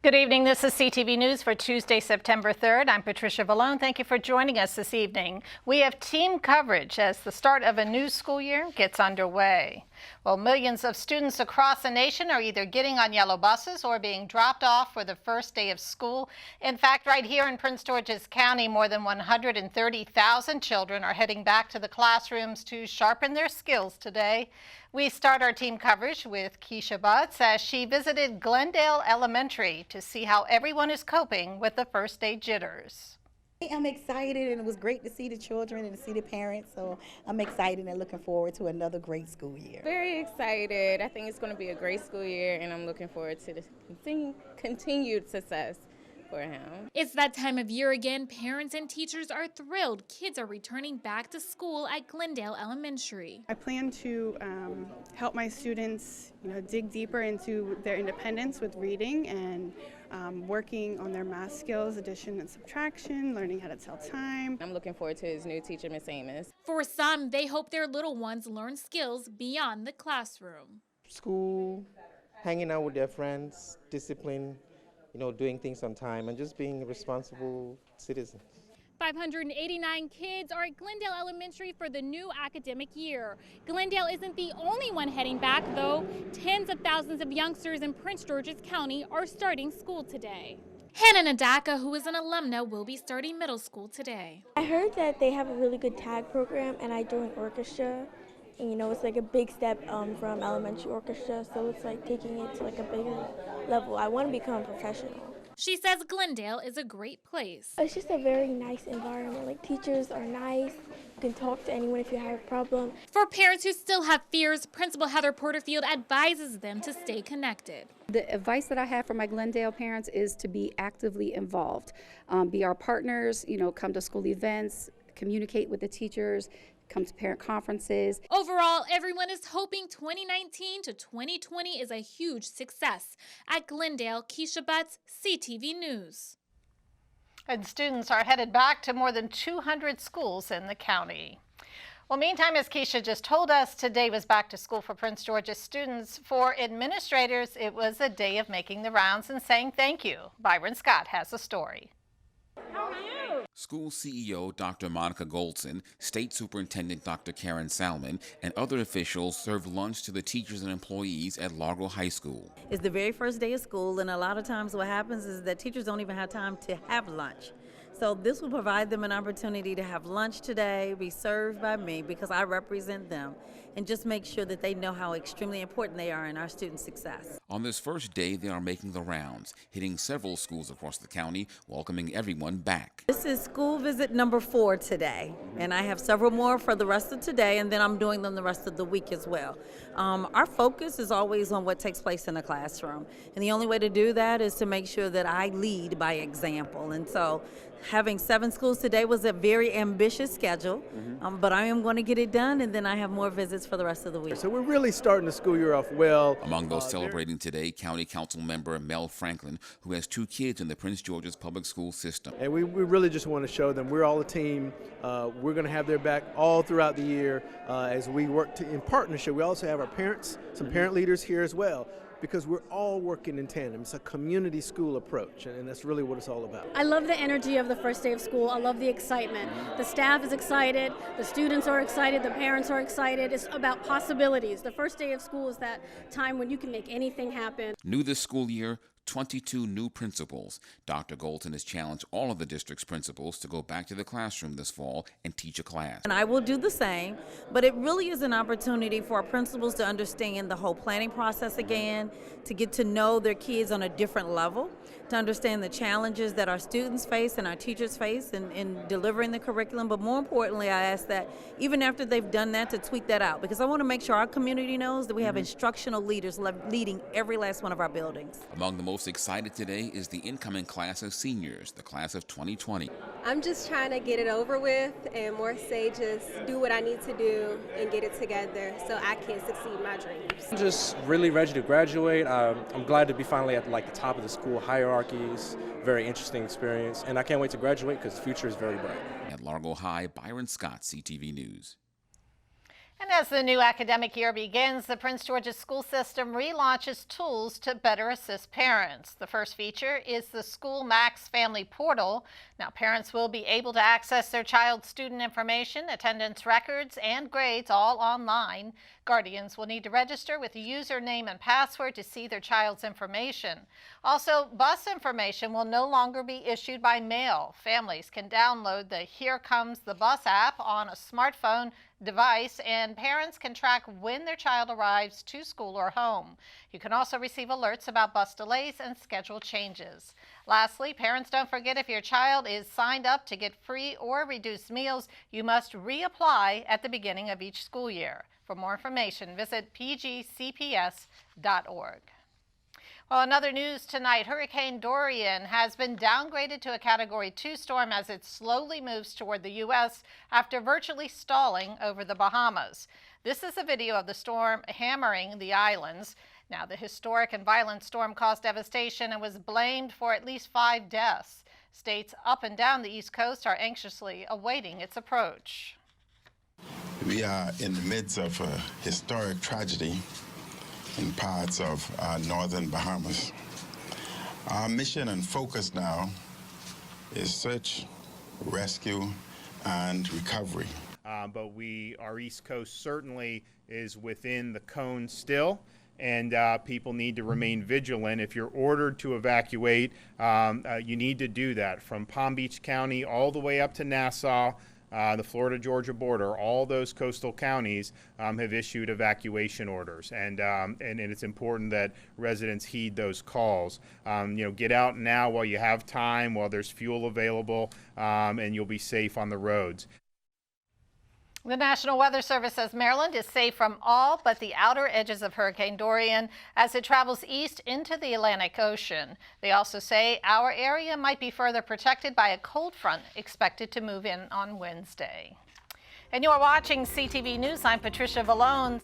Good evening. This is CTV News for Tuesday, September 3rd. I'm Patricia Vallone. Thank you for joining us this evening. We have team coverage as the start of a new school year gets underway. Well, millions of students across the nation are either getting on yellow buses or being dropped off for the first day of school. In fact, right here in Prince George's County, more than 130,000 children are heading back to the classrooms to sharpen their skills today. We start our team coverage with KESHIA Butts as she visited Glendale Elementary to see how everyone is coping with the first day jitters. I'm excited, and it was great to see the children and to see the parents, so I'm excited and looking forward to another great school year. Very excited. I think it's going to be a great school year, and I'm looking forward to the continued success for him. It's that time of year again. Parents and teachers are thrilled. Kids are returning back to school at Glendale Elementary. I plan to help my students, dig deeper into their independence with reading and working on their math skills, addition and subtraction, learning how to tell time. I'm looking forward to his new teacher, Miss Amos. For some, they hope their little ones learn skills beyond the classroom. School, hanging out with their friends, discipline, doing things on time, and just being responsible citizens. 589 kids are at Glendale Elementary for the new academic year. Glendale isn't the only one heading back, though. Tens of thousands of youngsters in Prince George's County are starting school today. Hannah NDAKA, who is an alumna, will be starting middle school today. I heard that they have a really good tag program, and I joined orchestra. And, it's like a big step from elementary orchestra, so it's like taking it to like a bigger level. I want to become a professional. She says Glendale is a great place. It's just a very nice environment. Like, teachers are nice. You can talk to anyone if you have a problem. For parents who still have fears, Principal Heather Porterfield advises them to stay connected. The advice that I have for my Glendale parents is to be actively involved. Be our partners, come to school events, communicate with the teachers, come to parent conferences. Overall, everyone is hoping 2019 to 2020 is a huge success. At Glendale, KESHIA Butts, CTV News. And students are headed back to more than 200 schools in the county. Well, meantime, as KESHIA just told us, today was back to school for Prince George's students. For administrators, it was a day of making the rounds and saying thank you. Byron Scott has a story. How are you? School CEO Dr. Monica Goldson, State Superintendent Dr. Karen Salmon, and other officials served lunch to the teachers and employees at Largo High School. It's the very first day of school, and a lot of times what happens is that teachers don't even have time to have lunch. So this will provide them an opportunity to have lunch today, be served by me because I represent them, and just make sure that they know how extremely important they are in our students' success. On this first day, they are making the rounds, hitting several schools across the county, welcoming everyone back. This is school visit number 4 today, and I have several more for the rest of today, and then I'm doing them the rest of the week as well. Our focus is always on what takes place in the classroom, and the only way to do that is to make sure that I lead by example. And so having 7 schools today was a very ambitious schedule, but I am going to get it done, and then I have more visits for the rest of the week. So we're really starting the school year off well. Among those celebrating today, County Council member Mel Franklin, who has 2 kids in the Prince George's public school system. And we really just want to show them we're all a team. We're going to have their back all throughout the year as we work in partnership. We also have our parents, some parent leaders here as well, because we're all working in tandem. It's a community school approach, and that's really what it's all about. I love the energy of the first day of school. I love the excitement. The staff is excited, the students are excited, the parents are excited. It's about possibilities. The first day of school is that time when you can make anything happen. New this school year, 22 new principals. Dr. Golton has challenged all of the district's principals to go back to the classroom this fall and teach a class. And I will do the same, but it really is an opportunity for our principals to understand the whole planning process again, to get to know their kids on a different level, to understand the challenges that our students face and our teachers face in delivering the curriculum. But more importantly, I ask that even after they've done that, to tweak that out, because I want to make sure our community knows that we have instructional leaders leading every last one of our buildings. Among the most excited today is the incoming class of seniors, the class of 2020. I'm just trying to get it over with and more say just do what I need to do and get it together so I can succeed my dreams. I'm just really ready to graduate. I'm glad to be finally at the top of the school hierarchies. Very interesting experience, and I can't wait to graduate because the future is very bright. At Largo High, Byron Scott, CTV News. And as the new academic year begins, the Prince George's school system relaunches tools to better assist parents. The first feature is the School Max Family Portal. Now, parents will be able to access their child's student information, attendance records, and grades all online. Guardians will need to register with a username and password to see their child's information. Also, bus information will no longer be issued by mail. Families can download the Here Comes the Bus app on a smartphone device, and parents can track when their child arrives to school or home. You can also receive alerts about bus delays and schedule changes. Lastly, parents, don't forget, if your child is signed up to get free or reduced meals, you must reapply at the beginning of each school year. For more information, visit pgcps.org. Well, in other news tonight, Hurricane Dorian has been downgraded to a Category 2 storm as it slowly moves toward the U.S. after virtually stalling over the Bahamas. This is a video of the storm hammering the islands. Now, the historic and violent storm caused devastation and was blamed for at least 5 deaths. States up and down the East Coast are anxiously awaiting its approach. We are in the midst of a historic tragedy in parts of northern Bahamas. Our mission and focus now is search, rescue, and recovery. But our East Coast certainly is within the cone still, and people need to remain vigilant. If you're ordered to evacuate, you need to do that from Palm Beach County all the way up to Nassau. The Florida-Georgia border, all those coastal counties have issued evacuation orders, and it's important that residents heed those calls. Get out now while you have time, while there's fuel available, and you'll be safe on the roads. The National Weather Service says Maryland is safe from all but the outer edges of Hurricane Dorian as it travels east into the Atlantic Ocean. They also say our area might be further protected by a cold front expected to move in on Wednesday. And you're watching CTV News. I'm Patricia Vallone.